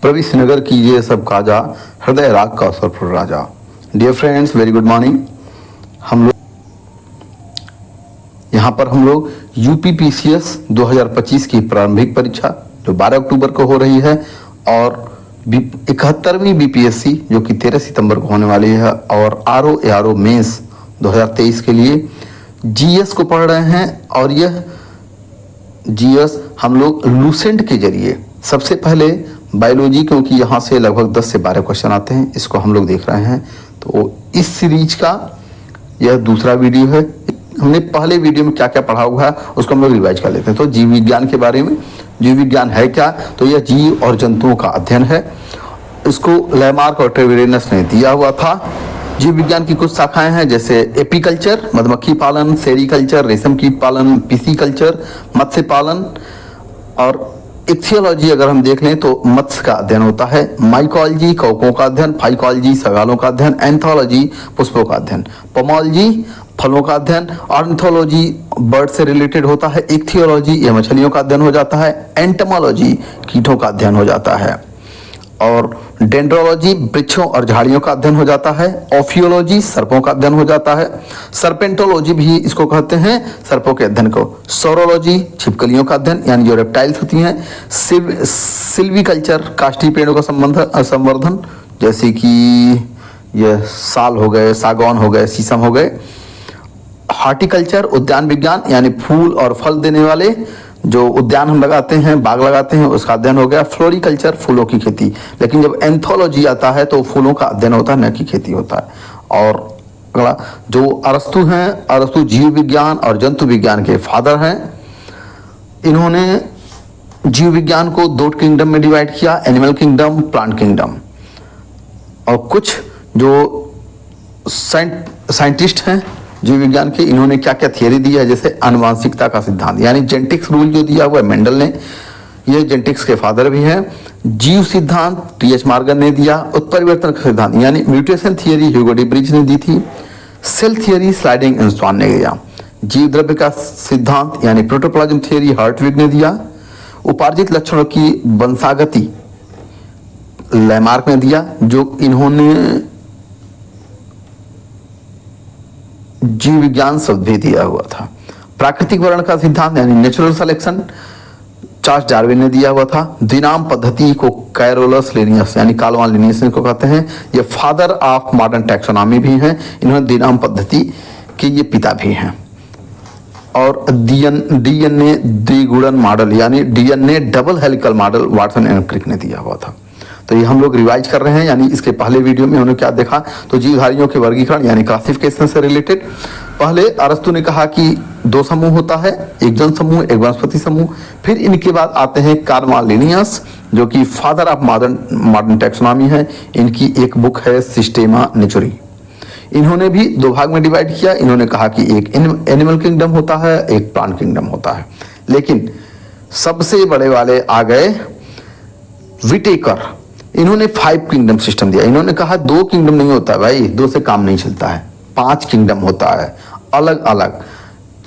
प्रविश नगर कीजिए सब काजा, हृदय राग का अवसर राजा। Dear friends, very good morning. हम लोग यूपीपीसीएस 2025 की प्रारंभिक परीक्षा जो 12 अक्टूबर को हो रही है और 71वीं बीपीएससी जो कि 13 सितंबर को होने वाली है और आरओ एआरओ मेंस 2023 के लिए जीएस को पढ़ रहे हैं। और यह जीएस हम लोग लूसेंट के जरिए सबसे पहले बायोलॉजी, क्योंकि यहाँ से लगभग 10 से 12 क्वेश्चन आते हैं, इसको हम लोग देख रहे हैं। तो इस सीरीज का यह दूसरा वीडियो है। हमने पहले वीडियो में क्या क्या पढ़ा हुआ है उसको हम लोग रिवाइज कर लेते हैं। तो जीव विज्ञान के बारे में, जीव विज्ञान है क्या, तो यह जीव और जंतुओं का अध्ययन है। इसको लैमार्क और ट्रेविरेनस ने दिया हुआ था। जीव विज्ञान की कुछ शाखाएं हैं जैसे एपीकल्चर, मधुमक्खी पालन, सेरीकल्चर, रेशम कीट पालन, पिसीकल्चर, मत्स्य पालन, और इक्थियोलॉजी अगर हम देख लें तो मत्स्य का अध्ययन होता है, माइकोलॉजी कवकों का अध्ययन, फाइकोलॉजी शगालों का अध्ययन, एंथोलॉजी पुष्पों का अध्ययन, पोमोलॉजी फलों का अध्ययन, ऑर्निथोलॉजी बर्ड से रिलेटेड होता है, इक्थियोलॉजी ये मछलियों का अध्ययन हो जाता है, एंटमोलॉजी कीटों का अध्ययन हो जाता है, और डेंड्रोलॉजी वृक्षों और झाड़ियों का अध्ययन हो जाता है, ओफियोलॉजी सर्पों का अध्ययन हो जाता है, सर्पेंटोलॉजी भी इसको कहते हैं सर्पों के अध्ययन को, सोरोलॉजी छिपकलियों का अध्ययन यानी जो रेप्टाइल्स होती हैं, सिल्वीकल्चर काष्ठी पेड़ों का संवर्धन जैसे कि यह साल हो गए, सागौन हो गए, शीशम हो गए, हार्टिकल्चर उद्यान विज्ञान यानी फूल और फल देने वाले जो उद्यान हम लगाते हैं, बाग लगाते हैं, उसका अध्ययन हो गया, फ्लोरिकल्चर फूलों की खेती। लेकिन जब एंथोलॉजी आता है तो फूलों का अध्ययन होता है, न कि खेती होता है। और अगला जो अरस्तु हैं, अरस्तु जीव विज्ञान और जंतु विज्ञान के फादर हैं। इन्होंने जीव विज्ञान को 2 किंगडम में डिवाइड किया, एनिमल किंगडम, प्लांट किंगडम। और कुछ जो साइंटिस्ट हैं जीव विज्ञान के, इन्होंने क्या क्या थियरी दी है, जैसे आनुवांशिकता का सिद्धांत यानी जेनेटिक्स रूल जो दिया हुआ है मेंडल ने, ये जेनेटिक्स के फादर भी हैं। जीव सिद्धांत टीएच मॉर्गन ने दिया। उत्परिवर्तन का सिद्धांत यानी mutation theory Hugo de bridge ने दी थी। सेल थियरी स्लाइडिंग इंस्टॉन ने दिया। जीव द्रव्य का सिद्धांत यानी प्रोटोप्लाज्म थियरी हार्टविग ने दिया। उपार्जित लक्षणों की वंशागति लैमार्क ने दिया, जो इन्होंने जीव विज्ञान शब्द भी दिया हुआ था। प्राकृतिक वर्ण का सिद्धांत यानी नेचुरल सिलेक्शन चार्ल्स डार्विन ने दिया हुआ था। द्विनाम पद्धति को कैरोलस लिनियस यानी कार्लवान लिनियस को कहते हैं। ये फादर ऑफ मॉडर्न टैक्सोनॉमी भी हैं। इन्होंने द्विनाम पद्धति के ये पिता भी हैं। और डीएनए द्विगुणन मॉडल यानी DNA double helical model Watson and Crick ने दिया हुआ था। तो ये हम लोग रिवाइज कर रहे हैं। यानी इसके पहले वीडियो में उन्होंने क्या देखा, तो जीवधारियों के वर्गीकरण यानी क्लासिफिकेशन से रिलेटेड पहले अरस्तु ने कहा कि 2 समूह होता है, एक जन समूह, एक वनस्पति समूह। फिर इनके बाद आते हैं कार्लवान लिनियस जो कि फादर ऑफ मॉडर्न टैक्सोनॉमी है। इनकी एक बुक है सिस्टेमा नेचुरी। इन्होंने भी 2 भाग में डिवाइड किया। इन्होंने कहा कि एक एनिमल किंगडम होता है, एक प्लांट किंगडम होता है। लेकिन सबसे बड़े वाले आ गए विटेकर। इन्होंने 5 किंगडम सिस्टम दिया। इन्होंने कहा 2 किंगडम नहीं होता है भाई, 2 से काम नहीं चलता है, 5 किंगडम होता है अलग अलग।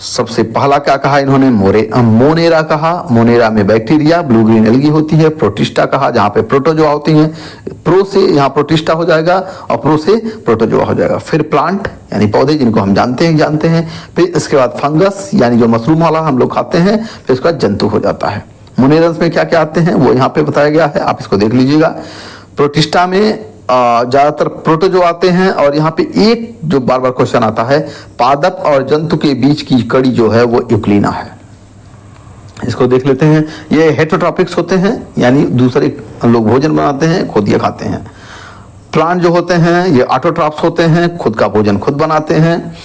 सबसे पहला क्या कहा इन्होंने, मोनेरा कहा। मोनेरा में बैक्टीरिया, ब्लू ग्रीन एल्गी होती है। प्रोटिस्टा कहा जहां पे प्रोटोजोआ होती हैं। प्रो से यहाँ प्रोटिस्टा हो जाएगा और प्रो से प्रोटोजोआ हो जाएगा। फिर प्लांट यानी पौधे जिनको हम जानते हैं। फिर इसके बाद फंगस यानी जो मशरूम वाला हम लोग खाते हैं। फिर इसके बाद जंतु हो जाता है। मोनेरस में क्या क्या आते हैं वो यहाँ पे बताया गया है, आप इसको देख लीजिएगा। प्रोटिस्टा में ज्यादातर प्रोटोजोआ आते हैं। और यहाँ पे एक जो बार बार क्वेश्चन आता है, पादप और जंतु के बीच की कड़ी जो है वो यूक्लिना है। इसको देख लेते हैं। ये हेटेरोट्रॉपिक्स होते हैं यानी दूसरे लोग भोजन बनाते हैं, खुद ये खाते हैं। प्लांट जो होते हैं ये ऑटोट्रॉप्स होते हैं, खुद का भोजन खुद बनाते हैं।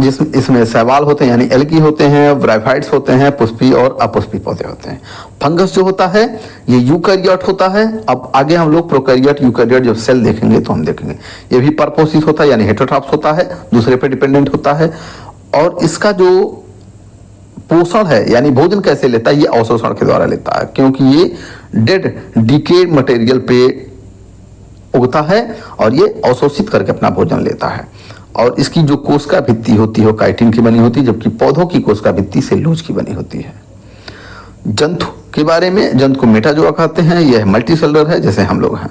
इसमें शैवाल होते हैं यानी एल्गी होते हैं, ब्राइफाइट्स होते हैं, पुष्पी और अपुष्पी पौधे होते हैं। फंगस जो होता है ये यूकैरियोट होता है। अब आगे हम लोग प्रोकैरियोट यूकैरियोट जब सेल देखेंगे तो हम देखेंगे। ये भी परपोसिस होता है यानी हेटेरोट्रॉप्स होता है, दूसरे पे डिपेंडेंट होता है। और इसका जो पोषण है यानी भोजन कैसे लेता है, ये अवशोषण के द्वारा लेता है, क्योंकि ये डेड डिकेड मटेरियल पे उगता है और ये अवशोषित करके अपना भोजन लेता है। और इसकी जो कोशिका भित्ति होती है वो काइटिन की बनी होती है, जबकि पौधों की कोशिका भित्ति सेल्यूलोज की बनी होती है। जंतु के बारे में, जंतु को मेटाजोआ कहते हैं, यह मल्टी सेलुलर है जैसे हम लोग हैं।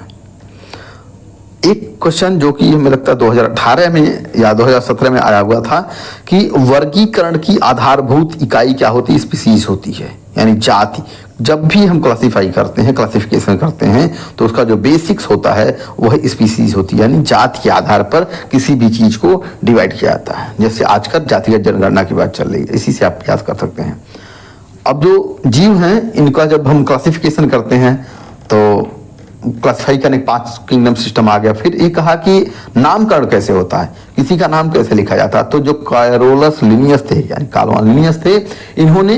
एक क्वेश्चन जो कि हमें लगता है 2018 में या 2017 में आया हुआ था कि वर्गीकरण की आधारभूत इकाई क्या होती है? स्पीसीज होती है, यानी जाति। जब भी हम क्लासिफाई करते हैं, क्लासिफिकेशन करते हैं, तो उसका जो बेसिक्स होता है वह स्पीसीज होती है, यानी जाति के आधार पर किसी भी चीज को डिवाइड किया जाता है। जैसे आजकल जातिगत जनगणना की बात चल रही है, इसी से आप याद कर सकते हैं। अब जो जीव हैं इनका जब हम क्लासिफिकेशन करते हैं तो क्लासिफाई करने 5 किंगडम सिस्टम आ गया। फिर ये कहा कि नामकरण कैसे होता है, किसी का नाम कैसे लिखा जाता है। तो जो कैरोलस लिनियस थे, यानी कालवान लिनियस थे, इन्होंने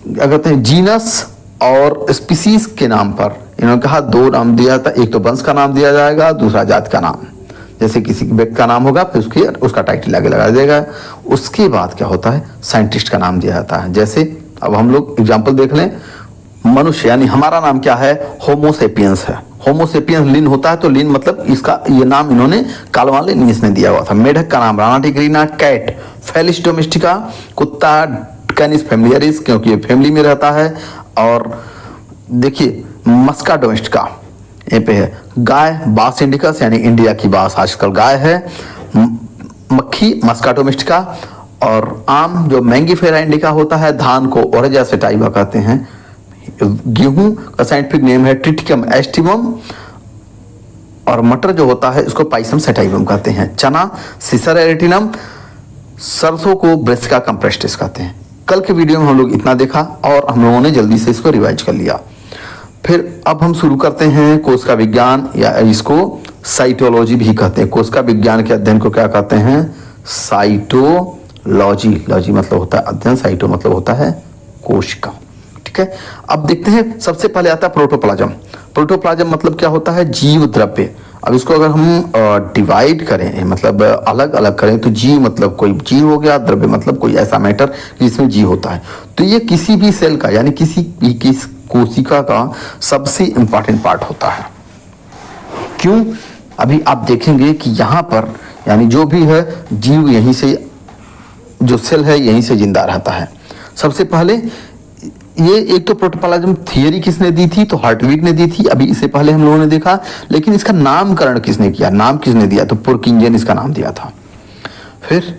क्या कहते हैं जीनस और स्पीसीज के नाम पर इन्होंने कहा 2 नाम दिया था। एक तो वंश का नाम दिया जाएगा, दूसरा जात का नाम। जैसे किसी व्यक्ति का नाम होगा फिर उसका टाइटल आगे लगा देगा। उसके बाद क्या होता है, साइंटिस्ट का नाम दिया जाता है। जैसे अब हम लोग एग्जाम्पल देख लें, मनुष्य यानी हमारा नाम क्या है, होमोसेपियंस है। होमोसेपियंस लिन होता है, तो लिन मतलब इसका ये नाम इन्होंने कालवान लिनियस ने दिया हुआ था। मेढक का नाम राना टिग्रीना, कैट फेलिस डोमेस्टिका, कुत्ता कैनिस फैमिलियरिस क्योंकि ये फैमिली में रहता है। और देखिए मस्का डोमेस्टिका ये पे है। गाय बास इंडिकस यानी इंडिया की बास आजकल गाय है। मक्खी मस्का डोमेस्टिका। और आम जो मैंगीफेरा इंडिका होता है, धान को ओरेजा सेटाइवा कहते हैं। गेहूं का साइंटिफिक नेम है ट्रिटिकम एस्टिवम। और मटर जो होता है इसको पाइसम सेटाइवम कहते हैं। चना सिसर एरिटिनम। सरसों को ब्रेसिका कंप्रेस्टिस कहते हैं। कल के वीडियो में हम लोग इतना देखा और हम लोगों ने जल्दी से इसको रिवाइज कर लिया। फिर अब हम शुरू करते हैं कोशिका विज्ञान, या इसको साइटोलॉजी भी कहते हैं। कोशिका विज्ञान के अध्ययन को क्या कहते हैं, साइटोलॉजी। लॉजी मतलब होता है अध्ययन, साइटो मतलब होता है कोशिका। ठीक है, अब देखते हैं। सबसे पहले आता है प्रोटोप्लाज्म। प्रोटोप्लाज्म मतलब क्या होता है, जीव द्रव्य। अब इसको अगर हम डिवाइड करें, मतलब अलग अलग करें, तो जीव मतलब कोई जीव हो गया, द्रव्य मतलब कोई ऐसा मैटर जिसमें जीव होता है। तो ये किसी भी सेल का यानी किसी भी कोशिका का सबसे इंपॉर्टेंट पार्ट होता है। क्यों? अभी आप देखेंगे कि यहाँ पर यानी जो भी है जीव यहीं से, जो सेल है यहीं से जिंदा रहता है। सबसे पहले ये एक तो प्रोटोप्लाज्म थियरी किसने दी थी, तो हार्टविग ने दी थी, अभी इससे पहले हम लोगों ने देखा। लेकिन इसका नामकरण किसने किया, नाम किसने दिया, तो पुरकिंजन इसका नाम दिया था। फिर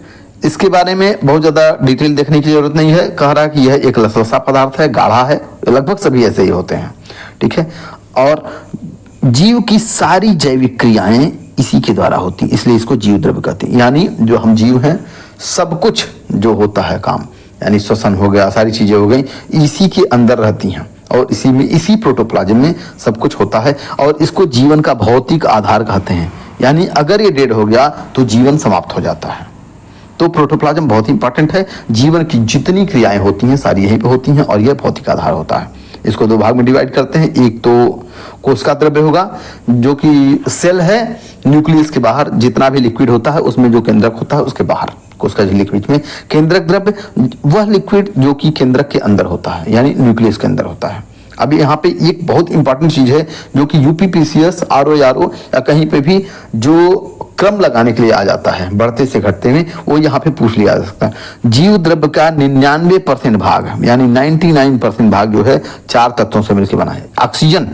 इसके बारे में बहुत ज़्यादा डिटेल देखने की जरूरत नहीं है। कह रहा कि यह एक लसलसा पदार्थ है, गाढ़ा है, लगभग सभी ऐसे ही होते हैं। ठीक है, और जीव की सारी जैविक क्रियाएं इसी के द्वारा होती, इसलिए इसको जीव द्रव्य कहते हैं। यानी जो हम जीव हैं, सब कुछ जो होता है काम, यानी श्वसन हो गया, सारी चीजें हो गई, इसी के अंदर रहती हैं और इसी में, इसी प्रोटोप्लाज्म में सब कुछ होता है। और इसको जीवन का भौतिक आधार कहते हैं। यानी अगर ये डेड हो गया तो जीवन समाप्त हो जाता है। तो प्रोटोप्लाज्म बहुत इंपॉर्टेंट है। जीवन की जितनी क्रियाएं होती हैं सारी यहीं पे होती हैं और यह भौतिक आधार होता है। इसको 2 भाग में डिवाइड करते हैं। एक तो कोशिका द्रव्य होगा जो कि सेल है, न्यूक्लियस के बाहर जितना भी लिक्विड होता है उसमें जो केंद्रक होता है उसके बाहर कोशिका झिल्ली के बीच में। केंद्रक द्रव्य वह लिक्विड जो कि केंद्रक के अंदर होता है, यानी न्यूक्लियस के अंदर होता है। अभी यहाँ पे एक बहुत इंपॉर्टेंट चीज है जो कि यूपीपीसीएस, आरओ या कहीं पे भी जो क्रम लगाने के लिए आ जाता है बढ़ते से घटते में, वो यहाँ पे पूछ लिया जा सकता है। जीव द्रव्य का 99% भाग यानी 99% भाग जो है 4 तत्वों से मिलकर बना है। ऑक्सीजन,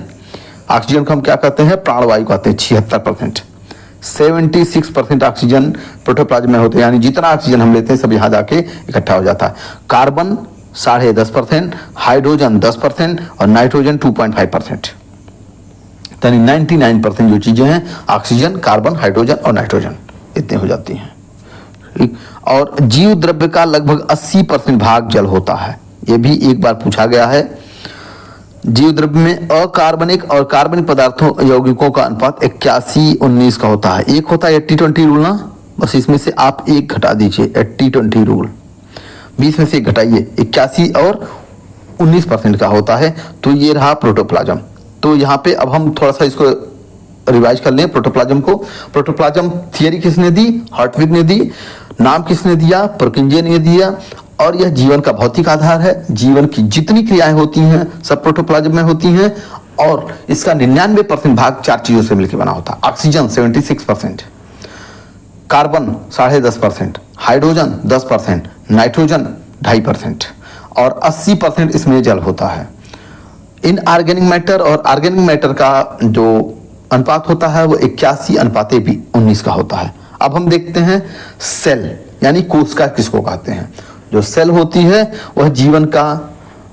ऑक्सीजन को हम क्या कहते हैं, प्राणवायु कहते हैं। 76%, 76% ऑक्सीजन प्रोटोप्लाज्म में होते हैं, यानी जितना ऑक्सीजन हम लेते हैं सब यहाँ जाके इकट्ठा हो जाता है। कार्बन 10.5%, हाइड्रोजन 10% और नाइट्रोजन 2.5%। यानी 99% जो चीजें हैं ऑक्सीजन, कार्बन, हाइड्रोजन और नाइट्रोजन इतने हो जाती हैं। ठीक, और जीव द्रव्य का लगभग 80% भाग जल होता है। यह भी एक बार पूछा गया है। जीव द्रव्य में अकार्बनिक और कार्बनिक पदार्थों यौगिकों का अनुपात 81-19 का होता है। एक होता है 80-20 रूल ना, बस इसमें से आप एक घटा दीजिए, 80-20 रूल 20 में से एक घटाइए, 81 और 19% का होता है। तो ये रहा प्रोटोप्लाज्म। तो यहाँ पे अब हम थोड़ा सा इसको रिवाइज कर लें प्रोटोप्लाज्म को। प्रोटोप्लाज्म थियरी किसने दी, हार्टविग ने दी। नाम किसने दिया, पुरकिंजे ने दिया। और यह जीवन का भौतिक आधार है। जीवन की जितनी क्रियाएं होती हैं सब प्रोटोप्लाज्म में होती हैं। और इसका 99% भाग 4 चीजों से मिलकर बना होता है। ऑक्सीजन 76%, कार्बन 10.5%, हाइड्रोजन 10%, नाइट्रोजन 2.5% और 80% इसमें जल होता है। इन ऑर्गेनिक मैटर और ऑर्गेनिक मैटर का जो अनुपात होता है वो 81:19 का होता है। अब हम देखते हैं सेल यानी कोशिका किसको कहते हैं। जो सेल होती है वह जीवन का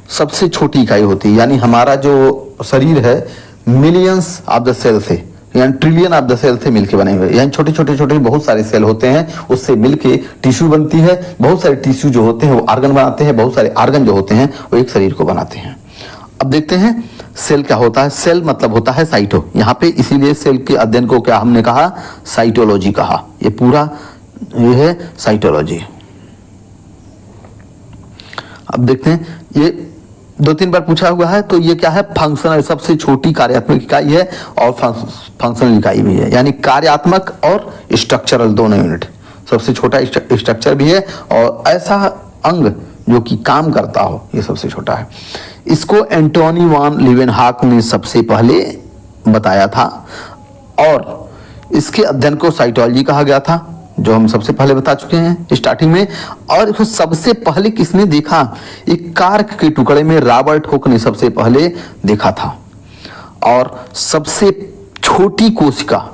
सबसे छोटी इकाई होती है, यानी हमारा जो शरीर है मिलियंस ऑफ द सेल से यानी ट्रिलियन ऑफ द सेल से मिलके बने हुए, यानी छोटे छोटे छोटे बहुत सारे सेल होते हैं, उससे मिलके टिश्यू बनती है। बहुत सारे टिश्यू जो होते हैं वो ऑर्गन बनाते हैं, बहुत सारे ऑर्गन जो होते हैं वो एक शरीर को बनाते हैं। अब देखते हैं सेल क्या होता है। सेल मतलब होता है साइटो, यहाँ पे इसीलिए सेल के अध्ययन को क्या हमने कहा, साइटोलॉजी कहा। ये पूरा ये है साइटोलॉजी। अब देखते हैं, ये 2-3 बार पूछा हुआ है, तो ये क्या है, फंक्शनल, सबसे छोटी कार्यात्मक इकाई है और फंक्शनल इकाई भी है, यानी कार्यात्मक और स्ट्रक्चरल दोनों यूनिट। सबसे छोटा स्ट्रक्चर भी है और ऐसा अंग जो कि काम करता हो, ये सबसे छोटा है। इसको एंटोनी वान लीवेनहॉक ने सबसे पहले बताया था और इसके अध्ययन को साइटोलॉजी कहा गया था, जो हम सबसे पहले बता चुके हैं स्टार्टिंग में। और सबसे पहले किसने देखा, एक कार्क के टुकड़े में रॉबर्ट हुक ने सबसे पहले देखा था। और सबसे छोटी कोशिका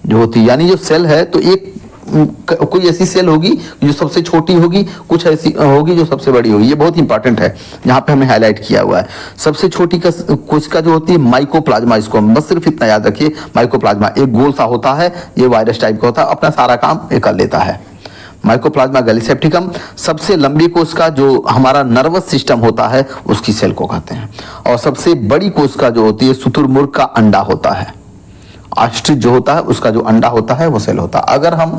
जो होती है, यानी जो सेल है, तो एक कोई ऐसी सेल होगी जो सबसे छोटी होगी, कुछ ऐसी होगी जो सबसे बड़ी होगी। ये बहुत इंपॉर्टेंट है, यहाँ पे हमने हाईलाइट किया हुआ है। सबसे छोटी कोशिका जो होती है माइकोप्लाज्मा, इसको हम बस सिर्फ इतना याद रखिए, माइकोप्लाज्मा एक गोल सा होता है, ये वायरस टाइप का होता है, अपना सारा काम ये कर लेता है। Mycoplasma gallisepticum. सबसे लंबी कोशिका जो हमारा नर्वस सिस्टम होता है उसकी सेल को कहते हैं। और सबसे बड़ी कोशिका जो होती है शुतुरमुर्ग का अंडा होता है, ऑस्ट्रिच जो होता है उसका जो अंडा होता है वो सेल होता है। अगर हम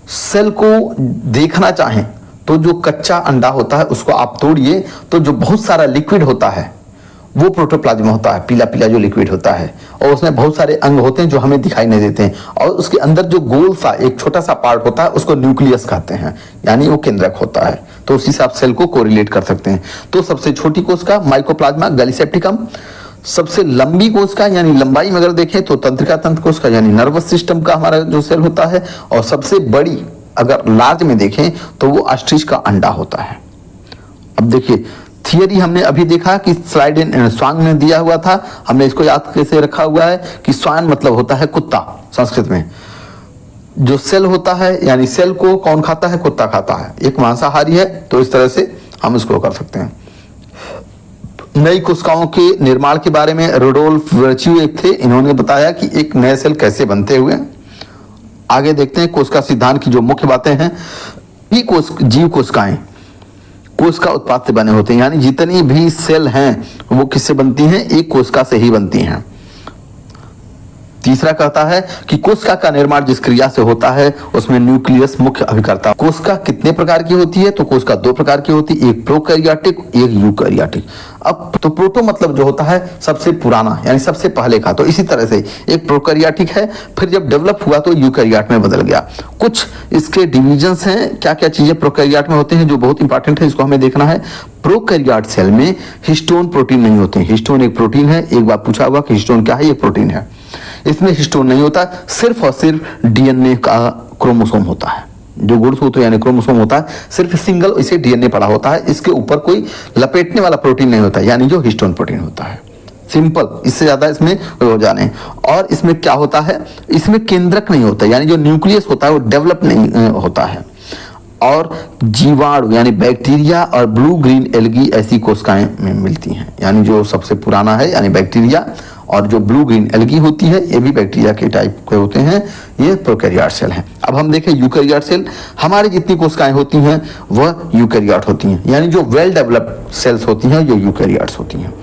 सेल को देखना चाहें तो जो कच्चा अंडा होता है उसको आप तोड़िए तो जो बहुत सारा लिक्विड होता है वो प्रोटोप्लाज्म होता है, पीला पीला जो लिक्विड होता है, और उसमें बहुत सारे अंग होते हैं जो हमें दिखाई नहीं देते हैं। और उसके अंदर जो गोल सा एक छोटा सा पार्ट होता है उसको न्यूक्लियस कहते हैं, यानी वो केंद्रक होता है। तो उसी से आप सेल को कोरिलेट कर सकते हैं। तो सबसे छोटी कोशिका माइकोप्लाज्मा गैलीसेप्टिकम। सबसे लंबी कोशिका यानी लंबाई में अगर देखें तो तंत्रिका तंत्र कोशिका यानी नर्वस सिस्टम का हमारा जो सेल होता है। और सबसे बड़ी अगर लार्ज में देखें तो वो ऑस्ट्रिच का अंडा होता है। अब देखिए थियरी हमने अभी देखा कि स्लाइड इन स्वांग ने दिया हुआ था, हमने इसको याद कैसे रखा हुआ है कि स्वान मतलब होता है कुत्ता संस्कृत में। जो सेल होता है यानी सेल को कौन खाता है, कुत्ता खाता है, एक मांसाहारी है, तो इस तरह से हम इसको कर सकते हैं। नई कोशिकाओं के निर्माण के बारे में रुडोल्फ वर्च्यू एक थे, इन्होंने बताया कि एक नए सेल कैसे बनते हुए। आगे देखते हैं कोशिका सिद्धांत की जो मुख्य बातें हैं। ये जीव कोशिकाएं कोशिका उत्पाद से बने होते हैं, यानी जितनी भी सेल हैं वो किससे बनती हैं, एक कोशिका से ही बनती हैं। तीसरा कहता है कि कोशिका का निर्माण जिस क्रिया से होता है उसमें न्यूक्लियस मुख्य अभिकर्ता। कोशिका कितने प्रकार की होती है, तो कोशिका 2 प्रकार की होती है, एक प्रोकैरियोटिक एक यूकैरियोटिक। अब तो प्रोटो मतलब जो होता है सबसे पुराना यानी सबसे पहले का, तो इसी तरह से एक प्रोकैरियोटिक है, फिर जब डेवलप हुआ तो यूकैरियोट में बदल गया। कुछ इसके डिविजन्स हैं, क्या क्या चीजें प्रोकैरियोट में होते हैं जो बहुत इंपॉर्टेंट है, इसको हमें देखना है। प्रोकैरियोट सेल में हिस्टोन प्रोटीन नहीं होते हैं। हिस्टोन एक प्रोटीन है, एक बार पूछा हुआ कि हिस्टोन क्या है, ये प्रोटीन है। इसमें हिस्टोन नहीं होता, सिर्फ और सिर्फ डीएनए का क्रोमोसोम होता है, जो गुणसूत्र यानी क्रोमोसोम होता है, सिर्फ सिंगल इसे डीएनए पड़ा होता है। इसके ऊपर कोई लपेटने वाला प्रोटीन नहीं होता, यानी जो हिस्टोन प्रोटीन होता है। सिंपल, इससे ज्यादा इसमें हो जाने। और इसमें क्या होता है, इसमें केंद्रक नहीं होता, यानी जो न्यूक्लियस होता है वो डेवलप नहीं होता है। और जीवाणु यानी बैक्टीरिया और ब्लू ग्रीन एल्गी ऐसी कोशिकाएं में मिलती हैं, यानी जो सबसे पुराना है यानी बैक्टीरिया, और जो ब्लू ग्रीन एल्गी होती है ये भी बैक्टीरिया के टाइप के होते हैं, ये प्रोकैरियोट सेल हैं। अब हम देखें यूकैरियोट सेल, हमारी जितनी कोशिकाएं होती हैं वह यूकैरियोट होती हैं, यानी जो वेल डेवलप्ड सेल्स होती हैं जो यूकैरियोट्स होती हैं।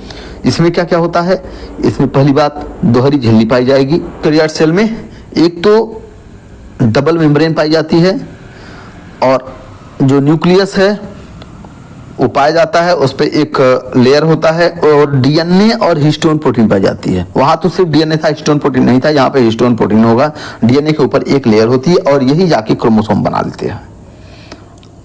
इसमें क्या क्या होता है, इसमें पहली बात दोहरी झिल्ली पाई जाएगी। यूकैरियोट सेल में एक तो डबल मेम्ब्रेन पाई जाती है, और जो न्यूक्लियस है वो पाया जाता है, उस पर एक लेयर होता है, और डीएनए और हिस्टोन प्रोटीन पाई जाती है। वहां तो सिर्फ डीएनए था, हिस्टोन प्रोटीन नहीं था, यहाँ पे हिस्टोन प्रोटीन होगा। डीएनए के ऊपर एक लेयर होती है और यही जाके क्रोमोसोम बना लेते हैं।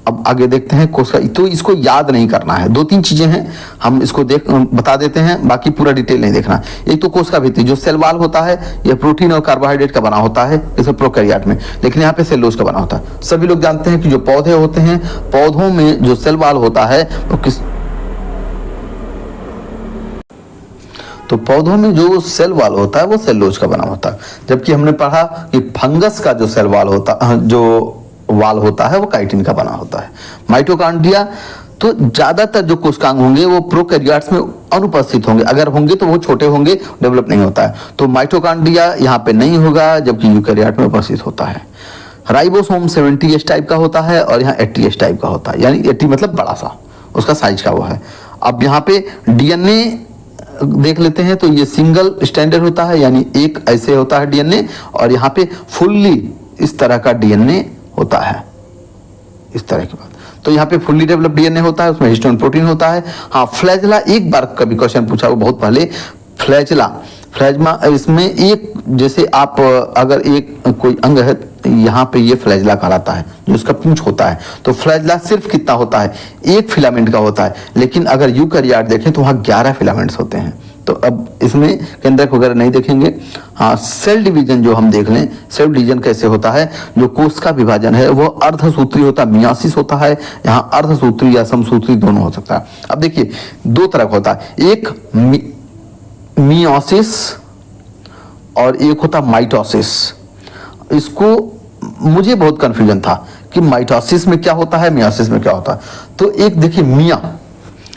अब आगे देखते हैं कोशिका, तो इसको याद नहीं करना है, 2-3 चीजें हैं, हम इसको बता देते हैं, बाकी पूरा डिटेल नहीं देखना। एक तो कोशिका भित्ति, जो सेल वॉल होता है यह प्रोटीन और कार्बोहाइड्रेट का बना होता है, जैसे प्रोकैरियोट में, लेकिन यहाँ पे सेलुलोज का बना होता है। सभी लोग जानते हैं कि जो पौधे होते हैं, पौधों में जो सेल वॉल होता है वो तो पौधों में जो सेल वॉल होता है वो सेलुलोज का बना होता है, जबकि हमने पढ़ा कि फंगस का जो सेल वॉल होता जो वाल होता है वो काइटिन का बना होता है। माइटोकॉन्ड्रिया तो ज्यादातर जो कोशिकांग होंगे वो प्रोकैरियोट्स में अनुपस्थित होंगे, अगर होंगे तो वो छोटे होंगे, डेवलप नहीं होता है। तो माइटोकॉन्ड्रिया यहाँ पे नहीं होगा, जबकि यूकैरियोट में उपस्थित होता है। राइबोसोम 70S टाइप का होता है और यहाँ 80S टाइप का होता है, यानी 80 मतलब बड़ा सा उसका साइज का वो है। अब यहाँ पे डीएनए देख लेते हैं, तो ये सिंगल स्टैंडर्ड होता है, यानी एक ऐसे होता है डीएनए, और यहाँ पे फुल्ली इस तरह का डीएनए होता है, इस तरह की बात। तो यहाँ पे फुल्ली डेवलप डीएनए होता है, उसमें हिस्टोन प्रोटीन होता है। हाँ, फ्लैजला एक बार कभी क्वेश्चन पूछा वो बहुत पहले, फ्लैजमा इसमें एक, जैसे आप अगर एक कोई अंग है यहाँ पे ये फ्लैजला कहलाता है, जो उसका पूंछ होता है। तो फ्लैजला सिर्फ कितना होता है, एक फिलामेंट का होता है, लेकिन अगर यूकैरियोट देखें तो वहाँ 11 फिलामेंट्स होते हैं। तो अब इसमें केंद्रक वगैरह नहीं देखेंगे। हाँ, सेल डिवीजन जो हम देख लें, सेल डिवीजन कैसे होता है, जो कोश का विभाजन है वो अर्धसूत्री होता है, मियासिस होता है। यहाँ अर्धसूत्री या समसूत्री दोनों हो सकता है। अब देखिए दो तरह का होता है, एक मियोसिस और एक होता माइटोसिस। इसको मुझे बहुत कंफ्यूजन था कि माइटोसिस में क्या होता है, मियोसिस में क्या होता है। तो एक देखिए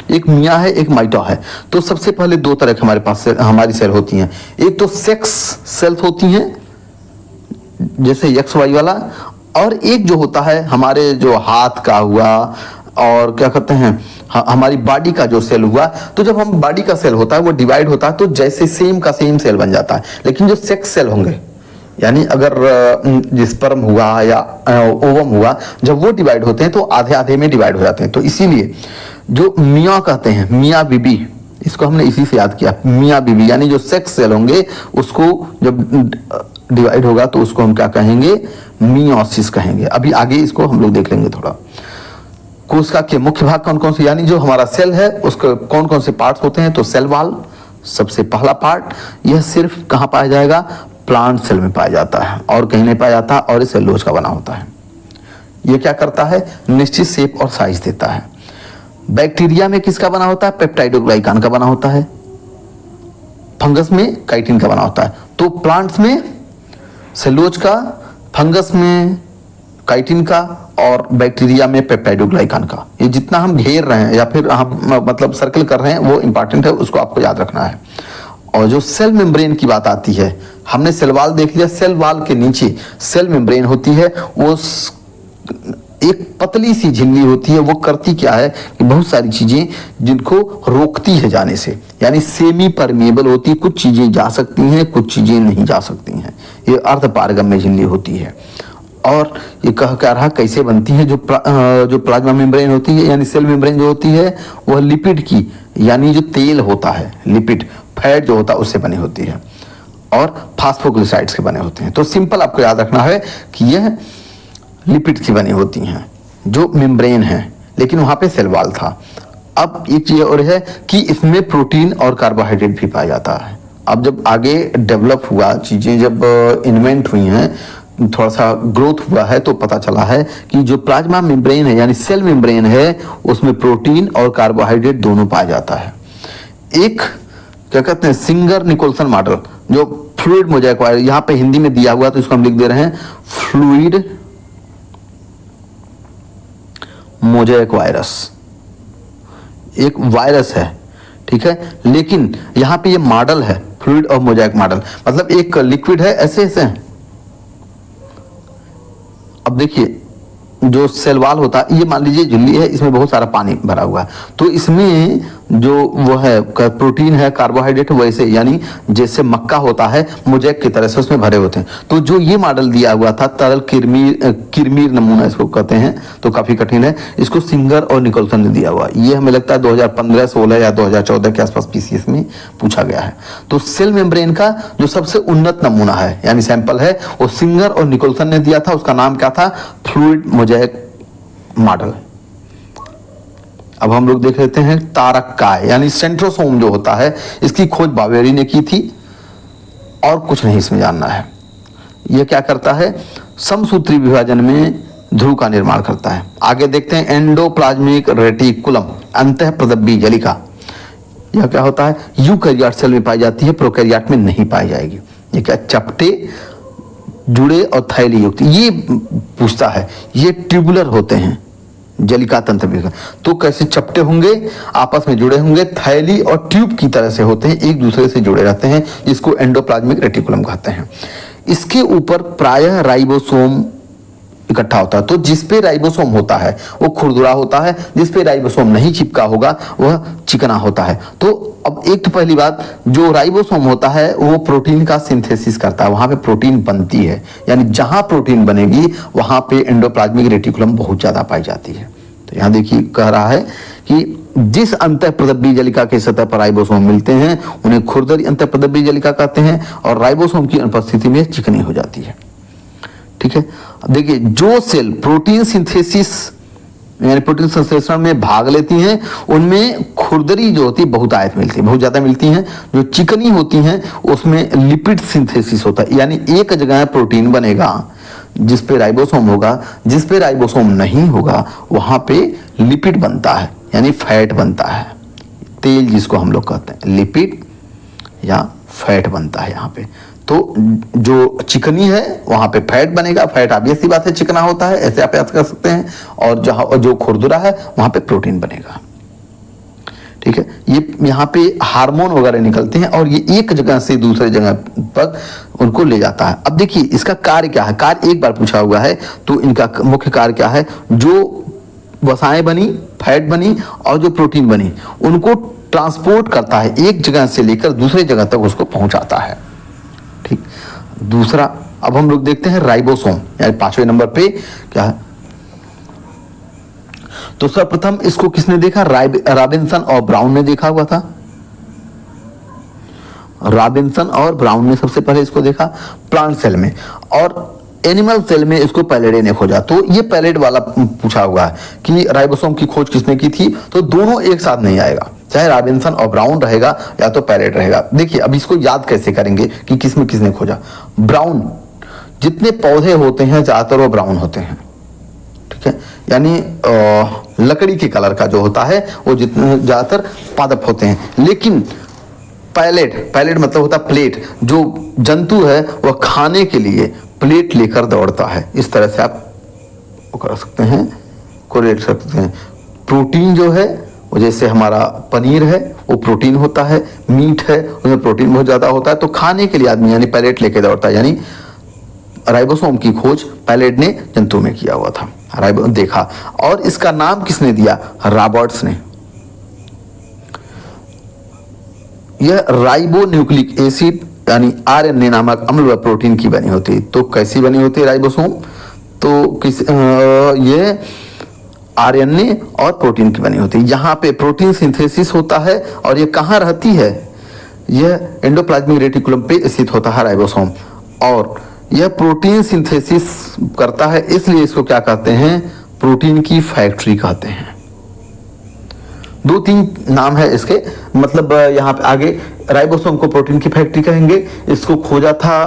एक मिया है, एक माइटो है। तो सबसे पहले दो तरह के हमारे पास हमारी सेल होती हैं। एक तो सेक्स सेल्स होती हैं, जैसे XY वाला, और एक जो होता है हमारे जो हाथ का हुआ और क्या कहते हैं हमारी बॉडी का जो सेल हुआ। तो जब हम बॉडी का सेल होता है वो डिवाइड होता है तो जैसे सेम का सेम सेल बन जाता है। लेकिन जो सेक्स सेल होंगे, यानी अगर स्पर्म हुआ या ओवम हुआ, जब वो डिवाइड होते हैं तो आधे आधे में डिवाइड हो जाते हैं। तो इसीलिए जो मियाँ कहते हैं, मियाँ बीबी, इसको हमने इसी से याद किया, मियाँ बीबी, यानी जो सेक्स सेल होंगे उसको जब डिवाइड होगा तो उसको हम क्या कहेंगे, मियोसिस कहेंगे। अभी आगे इसको हम लोग देख लेंगे थोड़ा। कोशिका के मुख्य भाग कौन कौन से, यानी जो हमारा सेल है उसके कौन कौन से पार्ट्स होते हैं। तो सेल वॉल सबसे पहला पार्ट, यह सिर्फ कहाँ पाया जाएगा, प्लांट सेल में पाया जाता है और कहीं नहीं पाया जाता, और इस सेलुलोज का बना होता है। यह क्या करता है, निश्चित शेप और साइज देता है। बैक्टीरिया में किसका बना होता है, पेप्टाइडोग्लाइकान का बना होता है। फंगस में काइटिन का बना होता है। तो प्लांट्स में सेलुलोज का, फंगस में काइटिन का, और बैक्टीरिया में पेप्टाइडोग्लाइकान का। ये जितना हम घेर रहे हैं या फिर हम मतलब सर्कल कर रहे हैं वो इंपॉर्टेंट है, उसको आपको याद रखना है। और जो सेल मेम्ब्रेन की बात आती है, हमने सेल वॉल देख लिया, सेल वॉल के नीचे सेल मेम्ब्रेन होती है। वो एक पतली सी झिल्ली होती है। वो करती क्या है कि बहुत सारी चीजें जिनको रोकती है जाने से, यानी सेमी परमेबल होती है। कुछ चीजें जा सकती हैं, कुछ चीजें नहीं जा सकती हैं। ये अर्धपारगम्य झिल्ली होती है। और ये कह रहा कैसे बनती है, जो प्लाज्मा मेम्ब्रेन होती है, यानी सेल मेम्ब्रेन जो होती है वह लिपिड की, यानी जो तेल होता है, लिपिड फैट जो होता है उससे बनी होती है, और फास्फोग्लिसाइड्स के बने होते हैं। तो सिंपल आपको याद रखना है कि यह लिपिड की बनी होती हैं जो मेम्ब्रेन है, लेकिन वहां पे सेल वॉल था। अब एक चीज और है कि इसमें प्रोटीन और कार्बोहाइड्रेट भी पाया जाता है। अब जब आगे डेवलप हुआ, चीजें जब इन्वेंट हुई हैं, थोड़ा सा ग्रोथ हुआ है, तो पता चला है कि जो प्लाज्मा मेम्ब्रेन है यानी सेल मेम्ब्रेन है उसमें प्रोटीन और कार्बोहाइड्रेट दोनों पाया जाता है। एक क्या कहते हैं, सिंगर निकोलसन मॉडल, जो फ्लूइड मोजाइक वायरस, यहाँ पे हिंदी में दिया हुआ तो इसको हम लिख दे रहे हैं फ्लूइड मोजाइक वायरस। एक वायरस है, ठीक है, लेकिन यहाँ पे ये मॉडल है फ्लूइड और मोजाइक मॉडल, मतलब एक लिक्विड है ऐसे ऐसे। अब देखिए जो सेल वॉल होता है, ये मान लीजिए झिल्ली है, इसमें बहुत सारा पानी भरा हुआ है, तो इसमें जो वो है प्रोटीन है, कार्बोहाइड्रेट, वैसे यानी जैसे मक्का होता है मोज़ेक की तरह से उसमें भरे होते हैं। तो जो ये मॉडल दिया हुआ था, तरल किरमीर नमूना इसको कहते हैं, तो काफी कठिन है। इसको सिंगर और निकोलसन ने दिया हुआ, ये हमें लगता है 2015, 16 या 2014 के आसपास PCS में पूछा गया है। तो सेल मेम्ब्रेन का जो सबसे उन्नत नमूना है यानी सैंपल है, वो सिंगर और निकोलसन ने दिया था। उसका नाम क्या था, फ्लूइड मोज़ेक मॉडल। अब हम लोग देख लेते हैं तारककाय यानी सेंट्रोसोम जो होता है, इसकी खोज बावेरी ने की थी, और कुछ नहीं इसमें जानना है। यह क्या करता है, समसूत्री विभाजन में ध्रुव का निर्माण करता है। आगे देखते हैं एंडोप्लाज्मिक रेटिकुलम, अंतःप्रदब्बी जलिका। यह क्या होता है, यूकैरियोट सेल में पाई जाती है, प्रोकैरियोट में नहीं पाई जाएगी। ये क्या, चपटे जुड़े और थैली युक्त, ये पूछता है। ये ट्यूबुलर होते हैं जलिका तंत्र में, तो कैसे चपटे होंगे, आपस में जुड़े होंगे, थैली और ट्यूब की तरह से होते हैं, एक दूसरे से जुड़े रहते हैं, जिसको एंडोप्लाज्मिक रेटिकुलम कहते हैं। इसके ऊपर प्रायः राइबोसोम इकट्ठा होता है। तो जिस पे राइबोसोम होता है वो खुरदुरा होता है, जिस पे राइबोसोम नहीं चिपका होगा वह चिकना होता है। तो अब एक तो पहली बात, जो राइबोसोम होता है वो प्रोटीन का सिंथेसिस करता है, वहां पे प्रोटीन बनती है, यानी जहां प्रोटीन बनेगी वहां पे एंडोप्लाज्मिक रेटिकुलम बहुत ज्यादा पाई जाती है। तो यहां देखिए कह रहा है कि जिस अंतःप्रदब्बी जलिका के सतह पर राइबोसोम मिलते हैं उन्हें खुरदरी अंतःप्रदब्बी जलिका कहते हैं, और राइबोसोम की अनुपस्थिति में चिकनी हो जाती है। ठीक है, देखिए जो सेल प्रोटीन सिंथेसिस यानी प्रोटीन संश्लेषण में भाग लेती हैं उनमें खुरदरी जो होती है बहुतायत मिलती है, बहुत ज्यादा मिलती हैं। जो चिकनी होती हैं उसमें लिपिड सिंथेसिस होता है, यानी एक जगह प्रोटीन बनेगा जिस पे राइबोसोम होगा, जिस पे राइबोसोम नहीं होगा वहां पे लिपिड बनता है, यानी फैट बनता है, तेल जिसको हम लोग कहते हैं, लिपिड या फैट बनता है यहाँ पे। तो जो चिकनी है वहां पे फैट बनेगा, फैट ऑब्वियस सी बात है चिकना होता है, ऐसे आप याद कर सकते हैं, और जहां जो खुरदुरा है वहां पे प्रोटीन बनेगा। ठीक है, ये यहाँ पे हार्मोन वगैरह निकलते हैं और ये एक जगह से दूसरे जगह पर उनको ले जाता है। अब देखिए इसका कार्य क्या है, कार्य एक बार पूछा हुआ है, तो इनका मुख्य कार्य क्या है, जो वसाएं बनी, फैट बनी और जो प्रोटीन बनी उनको ट्रांसपोर्ट करता है, एक जगह से लेकर दूसरे जगह तक उसको पहुंचाता है। ठीक, दूसरा अब हम लोग देखते हैं राइबोसोम, यानी 5वें नंबर पे क्या है। तो सर्वप्रथम इसको किसने देखा, रॉबिन्सन और ब्राउन ने देखा हुआ था। रॉबिन्सन और ब्राउन ने सबसे पहले इसको देखा प्लांट सेल में, और एनिमल सेल में इसको पैलेडे ने खोजा। तो ये पैलेड वाला पूछा हुआ है कि राइबोसोम की खोज किसने की थी, तो दोनों एक साथ नहीं आएगा, चाहे रॉबिन्सन और ब्राउन रहेगा या तो पैलेड रहेगा। देखिए अब इसको याद कैसे करेंगे कि किसमें किसने खोजा। ब्राउन, जितने पौधे होते हैं ज्यादातर वो ब्राउन होते हैं। ठीक है, यानी लकड़ी के कलर का जो होता है वो जितने ज्यादातर पादप होते हैं। लेकिन पैलेट मतलब होता है प्लेट, जो जंतु है वह खाने के लिए प्लेट लेकर दौड़ता है। इस तरह से आप कर सकते हैं, कोरिलेट कर सकते हैं। प्रोटीन जो है वो जैसे हमारा पनीर है वो प्रोटीन होता है, मीट है उसमें प्रोटीन बहुत ज्यादा होता है, तो खाने के लिए आदमी यानी पैलेट लेके दौड़ता है। यानी राइबोसोम की खोज पैलेट ने जंतु में किया हुआ था, राइबोसोम देखा। और इसका नाम किसने दिया, रॉबर्ट्स ने। यह राइबोन्यूक्लिक एसिड यानी आरएनए नामक अम्ल व प्रोटीन की बनी होती है। तो कैसी बनी होती है राइबोसोम, तो ये आरएनए और प्रोटीन की बनी होती है। यहाँ पे प्रोटीन सिंथेसिस होता है, और ये कहाँ रहती है, यह एंडोप्लाज्मिक रेटिकुलम पे स्थित होता है राइबोसोम, और यह प्रोटीन सिंथेसिस करता है, इसलिए इसको क्या कहते हैं, प्रोटीन की फैक्ट्री कहते हैं। 2-3 नाम है इसके, मतलब यहाँ पे आगे राइबोसोम को प्रोटीन की फैक्ट्री कहेंगे। इसको खोजा था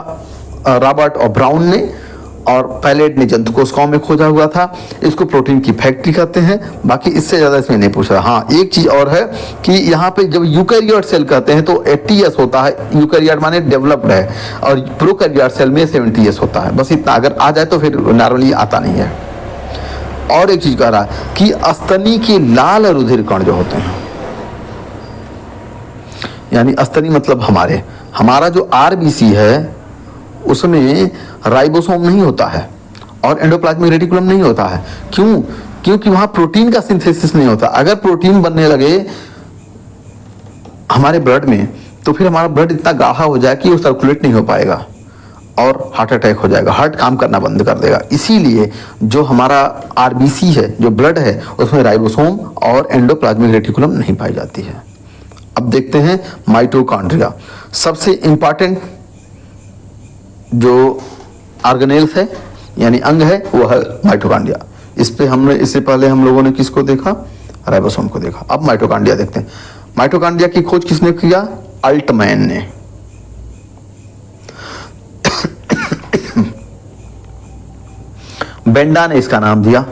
रॉबर्ट और ब्राउन ने, और पैलेट ने जंतु कोशिकाओं में खोजा हुआ था। इसको प्रोटीन की फैक्ट्री कहते हैं। बाकी इससे ज्यादा इसमें नहीं पूछ रहा। हाँ, एक चीज और है कि यहाँ पे जब यूकैरियोट सेल कहते हैं तो 80 S होता है, यूकैरियोट माने डेवलप्ड है, और प्रोकैरियोट सेल में 70 S होता है। बस इतना अगर आ जाए तो फिर नॉर्मली आता नहीं है। और एक चीज कह रहा है कि स्तनी के लाल रुधिर कण जो होते हैं, यानी स्तनी मतलब हमारा जो आरबीसी है उसमें राइबोसोम नहीं होता है और एंडोप्लाज्मिक रेटिकुलम नहीं होता है। क्यों? क्योंकि वहां प्रोटीन का सिंथेसिस नहीं होता। अगर प्रोटीन बनने लगे हमारे ब्लड में तो फिर हमारा ब्लड इतना गाढ़ा हो जाए कि वो सर्कुलेट नहीं हो पाएगा और हार्ट अटैक हो जाएगा, हार्ट काम करना बंद कर देगा। इसीलिए जो हमारा आरबीसी है, जो ब्लड है, उसमें राइबोसोम और एंडोप्लाज्मिक रेटिकुलम नहीं पाई जाती है। अब देखते हैं माइटोकॉन्ड्रिया। सबसे इंपॉर्टेंट जो ऑर्गेनेल्स है यानी अंग है वो है माइटोकॉन्ड्रिया। इससे पहले हम लोगों ने किसको देखा, राइबोसोम को देखा। अब माइटोकॉन्ड्रिया देखते हैं। माइटोकॉन्ड्रिया की खोज किसने किया, अल्टमैन ने। बेंडा ने इसका नाम दिया,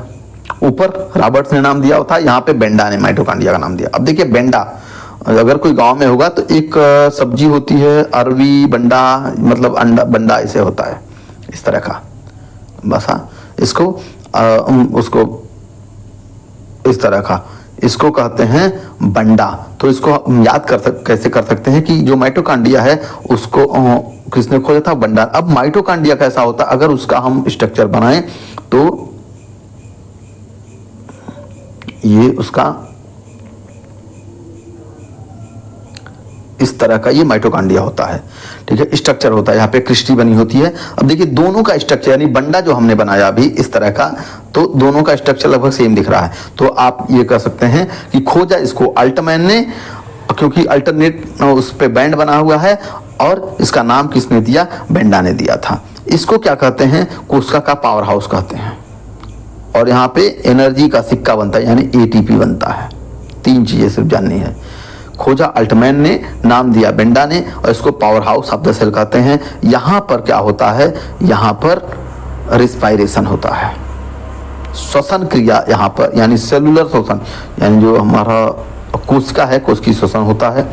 ऊपर रॉबर्ट्स ने नाम दिया था, यहाँ पे बेंडा ने माइटोकॉन्ड्रिया का नाम दिया। अब देखिए बेंडा अगर कोई गांव में होगा तो एक सब्जी होती है अरवी बंडा, मतलब अंडा बंडा ऐसे होता है इस तरह का। बस हाँ, इसको उसको इस तरह का इसको कहते हैं बंडा। तो इसको हम याद कैसे कर सकते हैं कि जो माइटोकांड्रिया है उसको किसने खोजा था? बंडा। अब माइटोकांड्रिया कैसा होता है अगर उसका हम स्ट्रक्चर बनाएं तो ये उसका इस तरह का ये माइटोकांड्रिया होता है, ठीक है, स्ट्रक्चर होता है, यहाँ पे क्रिस्टी बनी होती है। अब देखिए दोनों का स्ट्रक्चर, यानी बंडा जो हमने बनाया अभी इस तरह का, तो दोनों का स्ट्रक्चर लगभग सेम दिख रहा है। तो आप ये कह सकते हैं कि खोजा इसको अल्टमैन ने, क्योंकि अल्टरनेट उस पे बैंड बना हुआ है, और इसका नाम किसने दिया? बेंडा ने दिया था। इसको क्या कहते हैं? कोशिका का पावर हाउस कहते हैं। और यहाँ पे एनर्जी का सिक्का बनता है, यानी एटीपी बनता है। 3 चीजें सिर्फ जाननी है। खोजा अल्टमैन ने, नाम दिया बेंडा ने, और इसको power house of the cell कहते हैं। यहाँ पर क्या होता है? यहाँ पर रिस्पायरेशन होता है, श्वसन क्रिया यहाँ पर, यानी सेलुलर श्वसन, यानी जो हमारा कोशिका है कोशिकीय श्वसन होता है।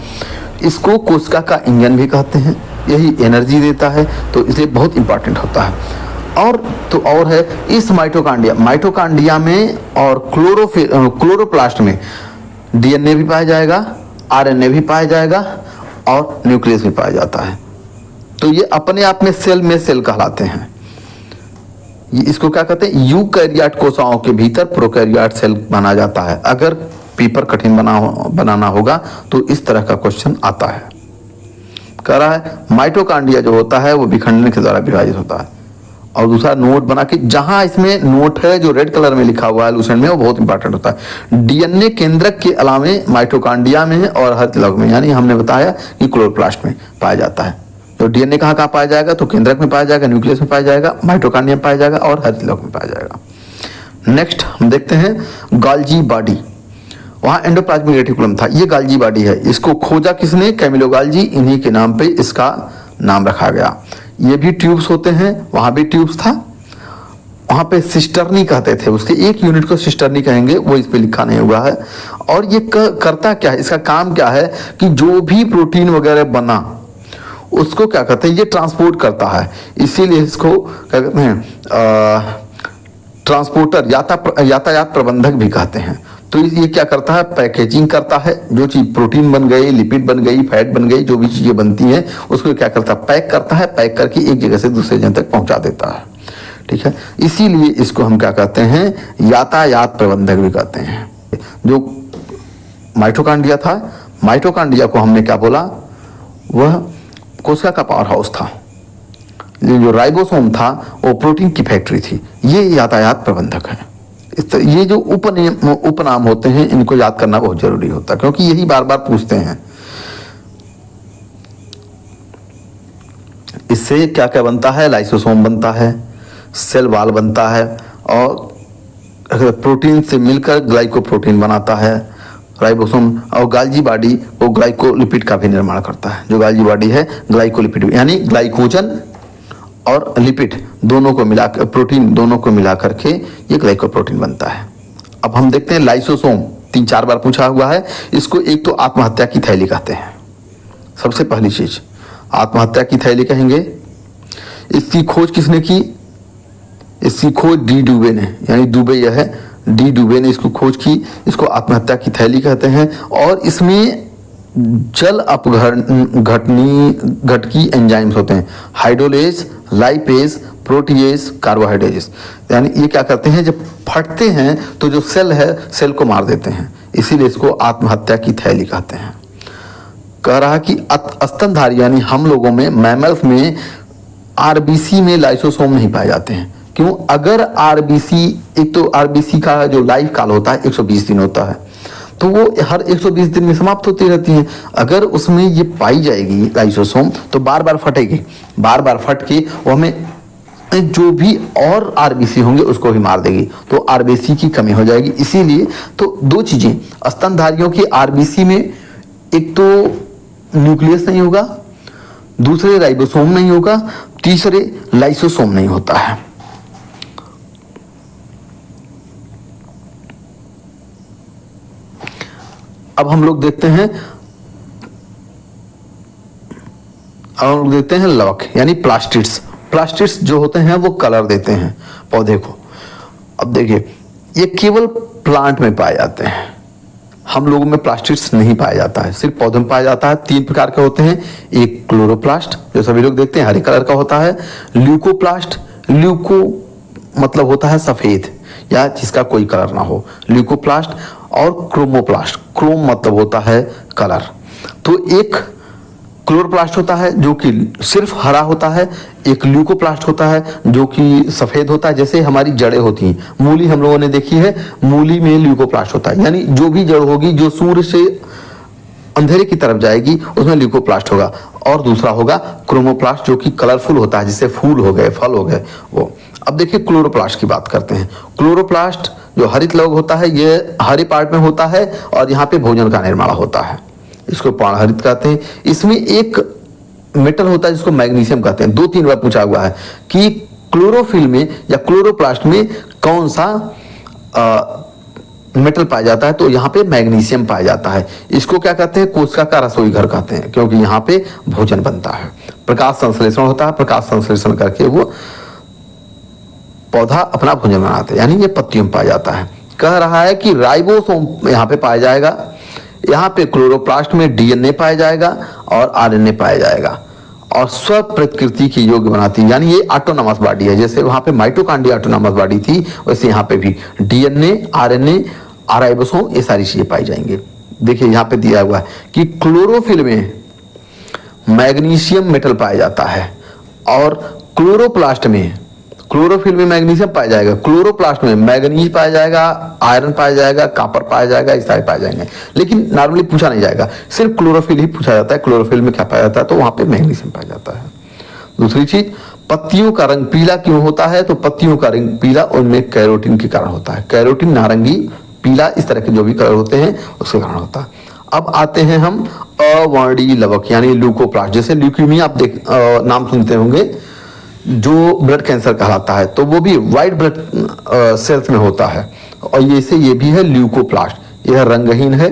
इसको कोशिका का इंजन भी कहते हैं, यही एनर्जी देता है, तो इसलिए बहुत इंपॉर्टेंट होता है। और तो और है इस माइटोकांड्रिया में और क्लोरोप्लास्ट में डीएनए भी पाया जाएगा, आरएनए भी पाया जाएगा, और न्यूक्लियस भी पाया जाता है। तो ये अपने आप में सेल कहलाते हैं। ये इसको क्या कहते हैं? यूकैरियोट कोशिकाओं के भीतर प्रोकैरियोट सेल माना जाता है। अगर पेपर कठिन बनाना होगा तो इस तरह का क्वेश्चन आता है। कह रहा है माइटोकांड्रिया जो होता है वो विखंडन के द्वारा विभाजित होता है। और दूसरा नोट बना के, जहां इसमें नोट है जो रेड कलर में लिखा हुआ है लूसेंट में, वो बहुत इंपॉर्टेंट होता है। डीएनए केंद्रक के अलावे माइटोकांड्रिया में और हर लग में, यानी हमने बताया कि क्लोरोप्लास्ट में पाया जाता है। तो डीएनए कहाँ कहाँ पाया जाएगा? तो केंद्रक में पाया जाएगा, न्यूक्लियस में पाया जाएगा, माइटोकांड्रिया में पाया जाएगा, और हर लग में पाया जाएगा। नेक्स्ट हम देखते हैं गाल्जी बॉडी। वहाँ एंडोप्लाज्मिक रेटिकुलम था, ये गाल्जी बॉडी है। इसको खोजा किसने? Camillo Golgi. इन्हीं के नाम पे इसका नाम रखा गया। ये भी ट्यूब्स होते हैं, वहाँ भी ट्यूब्स था। वहाँ पे सिस्टर्नी कहते थे, उसके एक यूनिट को सिस्टर्नी कहेंगे, वो इस पे लिखा नहीं हुआ है। और ये करता क्या है? इसका काम क्या है कि जो भी प्रोटीन वगैरह बना उसको क्या कहते हैं? ये ट्रांसपोर्ट करता है। इसीलिए इसको क्या कहते हैं? ट्रांसपोर्टर, यातायात प्रबंधक भी कहते हैं। तो ये क्या करता है? पैकेजिंग करता है। जो चीज प्रोटीन बन गई, लिपिड बन गई, फैट बन गई, जो भी चीजें बनती हैं उसको क्या करता है? पैक करता है। पैक करके एक जगह से दूसरे जगह तक पहुंचा देता है, ठीक है। इसीलिए इसको हम क्या कहते हैं? यातायात प्रबंधक भी कहते हैं। जो माइटोकांड्रिया था, माइटोकांड्रिया को हमने क्या बोला? वह कोशिका का पावर हाउस था। जो राइबोसोम था वो प्रोटीन की फैक्ट्री थी। ये यातायात प्रबंधक है। ये जो उपनाम होते हैं इनको याद करना बहुत जरूरी होता है, क्योंकि यही बार बार पूछते हैं। इससे क्या क्या बनता है? लाइसोसोम बनता है, सेल वॉल बनता है, और प्रोटीन से मिलकर ग्लाइकोप्रोटीन बनाता है राइबोसोम। और गाल्जी बॉडी वो ग्लाइकोलिपिड का भी निर्माण करता है। जो गाल्जी बॉडी है ग्लाइकोलिपिड, यानी ग्लाइकोजन और लिपिड दोनों को मिलाकर, प्रोटीन दोनों को मिला करके ये ग्लाइकोप्रोटीन बनता है। अब हम देखते हैं लाइसोसोम, 3-4 बार पूछा हुआ है। इसको एक तो आत्महत्या की थैली कहते हैं। सबसे पहली चीज आत्महत्या की थैली कहेंगे। इसकी खोज किसने की? इसकी खोज डी डुबे ने, यानी दुबे यह है, डी डुबे ने इसको खोज की। इसको आत्महत्या की थैली कहते हैं। और इसमें जल घटकी एंजाइम्स होते हैं, हाइड्रोलेज, लाइपेज, प्रोटीएज, कार्बोहाइड्रेज। यानी ये क्या करते हैं? जब फटते हैं तो जो सेल है सेल को मार देते हैं, इसीलिए इसको आत्महत्या की थैली कहते हैं। कह रहा कि स्तनधारी यानी हम लोगों में, मैमल्स में आरबीसी में लाइसोसोम नहीं पाए जाते हैं। क्यों? अगर आरबीसी, एक तो आरबीसी का जो लाइफ काल होता है 120 दिन होता है, तो वो हर 120 दिन में समाप्त होती रहती हैं। अगर उसमें ये पाई जाएगी लाइसोसोम तो बार बार फटेगी, बार बार फट के वो हमें जो भी और आरबीसी होंगे उसको भी मार देगी, तो आरबीसी की कमी हो जाएगी। इसीलिए तो 2 चीजें, स्तनधारियों की आरबीसी में एक तो न्यूक्लियस नहीं होगा, दूसरे राइबोसोम नहीं होगा, तीसरे लाइसोसोम नहीं होता है। अब हम लोग देखते हैं अब हम लोग देखते हैं लवक यानी प्लास्टिड्स। प्लास्टिड्स जो होते हैं वो कलर देते हैं पौधे को। अब देखिए ये केवल प्लांट में पाए जाते हैं, हम लोगों में प्लास्टिड्स नहीं पाया जाता है, सिर्फ पौधों में पाया जाता है। 3 प्रकार के होते हैं, एक क्लोरोप्लास्ट जो सभी लोग देखते हैं हरे कलर का होता है, ल्यूकोप्लास्ट, ल्यूको मतलब होता है सफेद या जिसका कोई कलर ना हो, ल्यूकोप्लास्ट, और क्रोमोप्लास्ट, क्रोम मतलब होता है कलर। तो एक क्लोरोप्लास्ट होता है जो कि सिर्फ हरा होता है, एक ल्यूकोप्लास्ट होता है जो कि सफेद होता है, जैसे हमारी जड़ें होती हैं, मूली हम लोगों ने देखी है, मूली में ल्यूकोप्लास्ट होता है, यानी जो भी जड़ होगी जो सूर्य से अंधेरे की तरफ जाएगी उसमें ल्यूकोप्लास्ट होगा। और दूसरा होगा क्रोमोप्लास्ट जो कि कलरफुल होता है, जैसे फूल हो गए, फल हो गए वो। अब देखिए क्लोरोप्लास्ट की बात करते हैं। क्लोरोप्लास्ट जो हरित लवक होता है ये हरे पार्ट में होता है और यहाँ पे भोजन का निर्माण होता है, इसको पर्णहरित कहते हैं। इसमें एक मेटल होता है जिसको मैग्नीशियम कहते हैं। 2-3 बार पूछा हुआ है कि क्लोरोफिल में या क्लोरोप्लास्ट में कौन सा मेटल पाया जाता है, तो यहाँ पे मैग्नीशियम पाया जाता है। इसको क्या कहते हैं, कोशिका का रसोई घर कहते हैं, क्योंकि यहाँ पे भोजन बनता है। प्रकाश संश्लेषण होता है, प्रकाश संश्लेषण करके वो पौधा अपना भोजन बनाते हैं, यानी ये पत्तियों में पाया जाता है। कह रहा है कि राइबोसोम यहाँ पे पाया जाएगा, यहाँ पे क्लोरोप्लास्ट में डीएनए पाया जाएगा और आरएनए पाया जाएगा, और स्व प्रतिकृति की योग्य बनाती है, यानी ये ऑटोनॉमस बॉडी है। जैसे वहां पे माइटोकॉन्ड्रिया ऑटोनॉमस बॉडी थी, वैसे यहाँ पे भी डीएनए, आरएनए, राइबोसोम ये सारी चीजें पाई जाएंगी। देखिए यहाँ पे दिया हुआ है कि क्लोरोफिल में मैग्नीशियम मेटल पाया जाता है, और क्लोरोप्लास्ट में, क्लोरोफिल में मैग्नीशियम पाया जाएगा, क्लोरोप्लास्ट में मैग्नीज पाया जाएगा, आयरन पाया जाएगा, कॉपर पाया जाएगा, इस सारे पाए जाएंगे। लेकिन नॉर्मली पूछा नहीं जाएगा, सिर्फ क्लोरोफिल ही पूछा जाता है, क्लोरोफिल में क्या पाया जाता है, तो वहां पे मैग्नीशियम पाया जाता है। दूसरी चीज, पत्तियों का रंग पीला क्यों होता है, तो पत्तियों का रंग पीला उनमें कैरोटीन के कारण होता है। कैरोटीन नारंगी, पीला, इस तरह के जो भी कलर होते हैं उसके कारण होता है। अब आते हैं हम अवर्णीय लवक यानी ल्यूकोप्लास्ट। जैसे ल्यूकीमिया आप नाम सुनते होंगे, जो ब्लड कैंसर कहलाता है, तो वो भी व्हाइट ब्लड सेल्स में होता है, और ये भी है ल्यूकोप्लास्ट। यह रंगहीन है,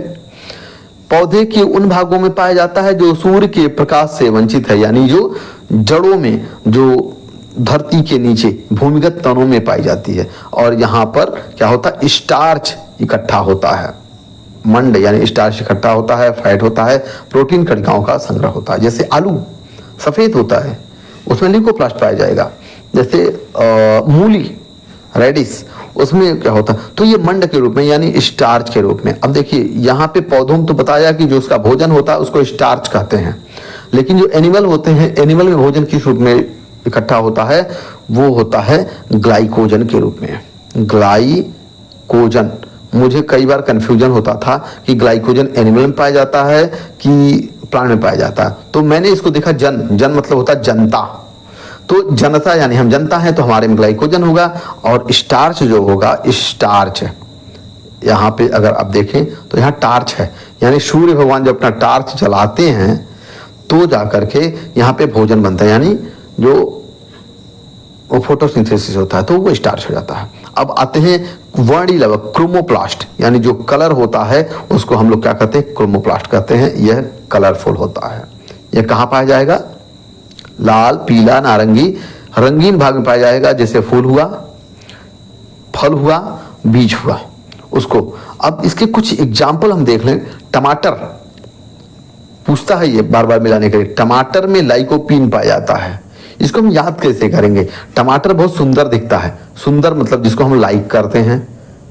पौधे के उन भागों में पाया जाता है जो सूर्य के प्रकाश से वंचित है, यानी जो जड़ों में, जो धरती के नीचे भूमिगत तनों में पाई जाती है। और यहाँ पर क्या होता है, स्टार्च इकट्ठा होता है, मंड यानी स्टार्च इकट्ठा होता है, फैट होता है, प्रोटीन कणिकाओं का संग्रह होता है। जैसे आलू सफेद होता है, उसमें ल्यूकोप्लास्ट पाया जाएगा। जैसे मूली, रेडिस, उसमें क्या होता है, तो ये मंड के रूप में यानी स्टार्च के रूप में। अब देखिए यहाँ पे पौधों में तो बताया कि जो उसका भोजन होता है उसको स्टार्च कहते हैं, लेकिन जो एनिमल होते हैं, एनिमल में भोजन किस रूप में इकट्ठा होता है, वो होता है ग्लाइकोजन के रूप में। ग्लाइकोजन, मुझे कई बार कंफ्यूजन होता था कि ग्लाइकोजन एनिमल में पाया जाता है कि प्लांट में पाया जाता है, तो मैंने इसको देखा, जन मतलब होता है जनता, तो जनता यानी हम जनता हैं, तो हमारे में ग्लाइकोजन होगा। और स्टार्च जो होगा, स्टार्च यहाँ पे अगर आप देखें तो यहाँ टार्च है, यानी सूर्य भगवान जब अपना टार्च जलाते हैं तो जाकर के यहाँ पे भोजन बनता है, यानी जो वो फोटोसिंथेसिस होता है, तो वो स्टार्च हो जाता है। अब आते हैं वर्णीय लवक, क्रोमोप्लास्ट, यानी जो कलर होता है उसको हम लोग क्या कहते हैं, क्रोमोप्लास्ट कहते हैं। यह कलरफुल होता है। यह कहाँ पाया जाएगा, लाल, पीला, नारंगी, रंगीन भाग में पाया जाएगा, जैसे फूल हुआ, फल हुआ, बीज हुआ उसको। अब इसके कुछ एग्जाम्पल हम देख लें। टमाटर पूछता है ये बार बार मिलाने के लिए, टमाटर में लाइकोपीन पाया जाता है, इसको हम याद कैसे करेंगे। टमाटर बहुत सुंदर दिखता है, सुंदर मतलब जिसको हम लाइक करते हैं,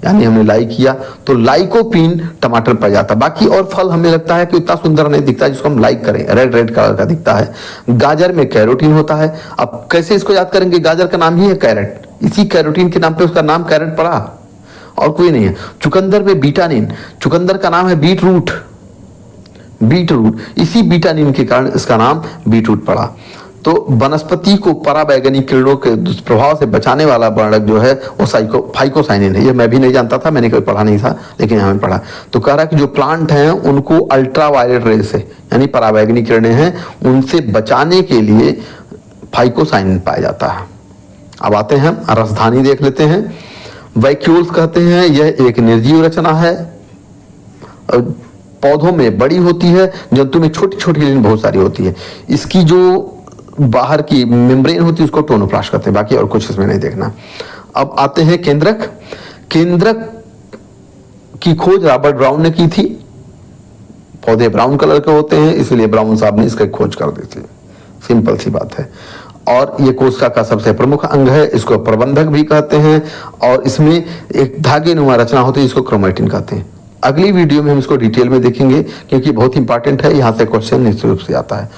यानी हमने लाइक किया तो लाइकोपीन टमाटर पाया जाता है। बाकी और फल हमें लगता है कि उतना सुंदर नहीं दिखता जिसको हम लाइक करें, रेड रेड कलर का दिखता है। गाजर में कैरोटीन होता है। अब कैसे इसको याद करेंगे, गाजर का नाम ही है कैरेट, इसी कैरोटीन के नाम पे उसका नाम कैरेट पड़ा, और कोई नहीं है। चुकंदर में बीटानिन, चुकंदर का नाम है बीटरूट, बीटरूट, इसी बीटानिन के कारण इसका नाम बीटरूट पड़ा। तो वनस्पति को पराबैंगनी किरणों के दुष्प्रभाव से बचाने वाला वर्णक जो है वो फाइकोसाइनिन है। ये मैं भी नहीं जानता था, मैंने कभी पढ़ा नहीं था, लेकिन यहाँ पढ़ा। तो कह रहा है कि जो प्लांट हैं उनको अल्ट्रा वायलेट रे से, यानी पराबैंगनी किरणें हैं, उनसे बचाने के लिए फाइकोसाइनिन पाया जाता है। अब आते हैं हम रसधानी देख लेते हैं। वैक्यूल्स कहते हैं, यह एक निर्जीव रचना है। पौधों में बड़ी होती है, जंतु में छोटी छोटी लेकिन बहुत सारी होती है। इसकी जो बाहर की मेम्ब्रेन होती है उसको टोनोप्लास्ट कहते हैं, बाकी और कुछ इसमें नहीं देखना। अब आते हैं केंद्रक। केंद्रक की खोज रॉबर्ट ब्राउन ने की थी। पौधे ब्राउन कलर के होते हैं, इसलिए ब्राउन साहब ने इसकी खोज कर दी थी। सिंपल सी बात है। और ये कोशिका का सबसे प्रमुख अंग है, इसको प्रबंधक भी कहते हैं, और इसमें एक धागे नुमा रचना होती है, इसको क्रोमैटिन कहते हैं। अगली वीडियो में हम इसको डिटेल में देखेंगे, क्योंकि बहुत इंपॉर्टेंट है, यहाँ से क्वेश्चन निश्चित रूप से आता है।